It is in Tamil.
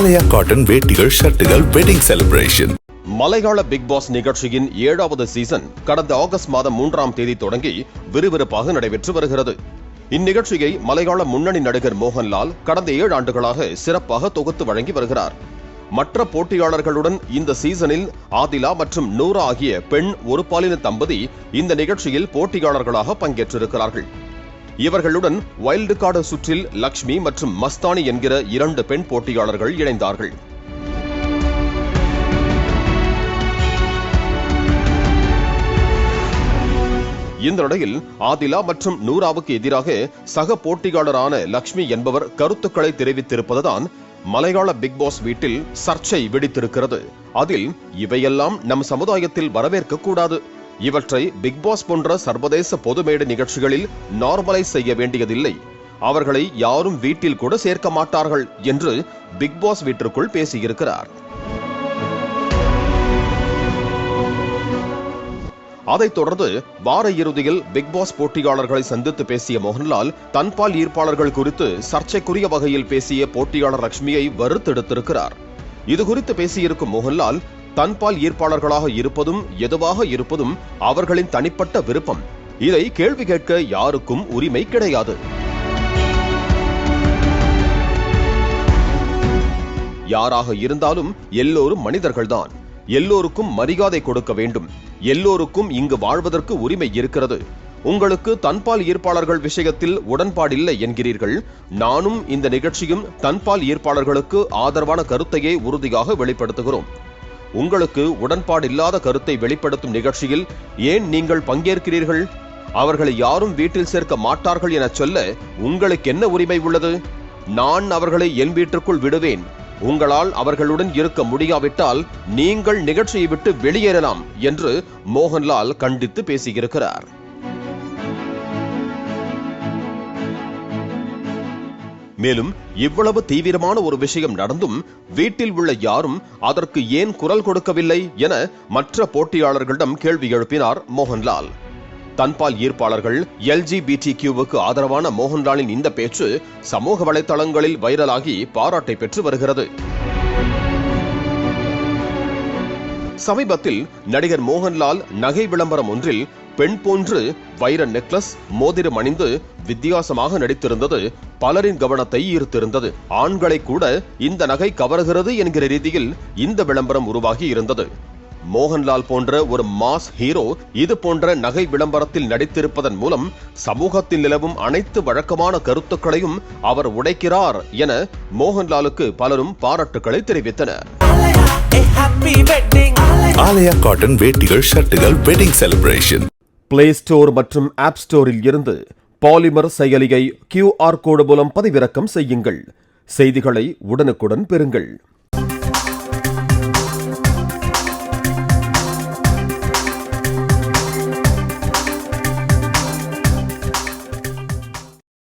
ஆலயா காட்டன் வேட்டிகள் ஷர்ட்டுகள் வெட்டிங் செலிப்ரேஷன். மலையாள பிக் பாஸ் நிகழ்ச்சியின் 7வது சீசன் கடந்த ஆகஸ்ட் மாதம் 3ஆம் தேதி தொடங்கி விறுவிறுப்பாக நடைபெற்று வருகிறது. இந்நிகழ்ச்சியை மலையாள முன்னணி நடிகர் மோகன்லால் கடந்த 7 ஆண்டுகளாக சிறப்பாக தொகுத்து வழங்கி வருகிறார். மற்ற போட்டியாளர்களுடன் இந்த சீசனில் ஆதிலா மற்றும் நூரா ஆகிய பெண் ஒரு பாலின தம்பதி இந்த நிகழ்ச்சியில் போட்டியாளர்களாக பங்கேற்றிருக்கிறார்கள். இவர்களுடன் வைல்டு கார்டு சுற்றில் லக்ஷ்மி மற்றும் மஸ்தானி என்கிற 2 பெண் போட்டியாளர்கள் இணைந்தார்கள். இந்த நிலையில் ஆதிலா மற்றும் நூராவுக்கு எதிராக சக போட்டியாளரான லக்ஷ்மி என்பவர் கருத்துக்களை தெரிவித்திருப்பதுதான் மலையாள பிக் பாஸ் வீட்டில் சர்ச்சை வெடித்திருக்கிறது. அதில் இவையெல்லாம் நம் சமுதாயத்தில் வரவேற்க கூடாது, இவற்றை பிக் பாஸ் போன்ற சர்வதேச பொதுமேடை நிகழ்ச்சிகளில் நார்மலைஸ் செய்ய வேண்டியதில்லை, அவர்களை யாரும் வீட்டில் கூட சேர்க்க மாட்டார்கள் என்று பிக் பாஸ் வீட்டிற்குள் பேசியிருக்கிறார். அதைத் தொடர்ந்து வார இறுதியில் பிக் பாஸ் போட்டியாளர்களை சந்தித்து பேசிய மோகன்லால் தன்பால் ஈர்ப்பாளர்கள் குறித்து சர்ச்சைக்குரிய வகையில் பேசிய போட்டியாளர் லட்சுமியை வறுத்தெடுத்திருக்கிறார். இது குறித்து பேசியிருக்கும் மோகன்லால் தன்பால் ஈர்ப்பாளர்களாக இருப்பதும் எதுவாக இருப்பதும் அவர்களின் தனிப்பட்ட விருப்பம், இதை கேள்வி கேட்க யாருக்கும் உரிமை கிடையாது. யாராக இருந்தாலும் எல்லோரும் மனிதர்கள்தான், எல்லோருக்கும் மரியாதை கொடுக்க வேண்டும், எல்லோருக்கும் இங்கு வாழ்வதற்கு உரிமை இருக்கிறது. உங்களுக்கு தன்பால் ஈர்ப்பாளர்கள் விஷயத்தில் உடன்பாடில்லை என்கிறீர்கள், நானும் இந்த நிகழ்ச்சியும் தன்பால் ஈர்ப்பாளர்களுக்கு ஆதரவான கருத்தையே உறுதியாக வெளிப்படுத்துகிறோம். உங்களுக்கு உடன்பாடில்லாத கருத்தை வெளிப்படுத்தும் நிகழ்ச்சியில் ஏன் நீங்கள் பங்கேற்கிறீர்கள்? அவர்களை யாரும் வீட்டில் சேர்க்க மாட்டார்கள் என சொல்ல உங்களுக்கு என்ன உரிமை உள்ளது? நான் அவர்களை என் வீட்டிற்குள் விடுவேன், உங்களால் அவர்களுடன் இருக்க முடியாவிட்டால் நீங்கள் நிகழ்ச்சியை விட்டு வெளியேறலாம் என்று மோகன்லால் கண்டித்து பேசியிருக்கிறார். மேலும் இவ்வளவு தீவிரமான ஒரு விஷயம் நடந்தும் வீட்டில் உள்ள யாரும் அதற்கு ஏன் குரல் கொடுக்கவில்லை என மற்ற போட்டியாளர்களிடம் கேள்வி எழுப்பினார் மோகன்லால். தன்பால் ஈர்ப்பாளர்கள் LGBTQ-வுக்கு ஆதரவான மோகன்லாலின் இந்த பேச்சு சமூக வலைதளங்களில் வைரலாகி பாராட்டை பெற்று வருகிறது. சமீபத்தில் நடிகர் மோகன்லால் நகை விளம்பரம் ஒன்றில் பெண் போன்று வைர நெக்லஸ் மோதிரம் அணிந்து வித்தியாசமாக நடித்திருந்தது பலரின் கவனத்தை ஈர்த்திருந்தது. ஆண்களை கூட இந்த நகை கவர்கிறது என்கிற ரீதியில் இந்த விளம்பரம் உருவாகி இருந்தது. மோகன்லால் போன்ற ஒரு மாஸ் ஹீரோ இது போன்ற நகை விளம்பரத்தில் நடித்திருப்பதன் மூலம் சமூகத்தில் நிலவும் அனைத்து வழக்கமான கருத்துக்களையும் அவர் உடைக்கிறார் என மோகன்லாலுக்கு பலரும் பாராட்டுக்களை தெரிவித்தனர். ஆலயா காட்டன் வேட்டிகள் ஷர்ட்டுகள் வெட்டிங் செலிப்ரேஷன். பிளே ஸ்டோர் மற்றும் ஆப் ஸ்டோரில் இருந்து பாலிமர் செயலியை QR கோடு மூலம் பதிவிறக்கம் செய்யுங்கள். செய்திகளை உடனுக்குடன் பெறுங்கள்.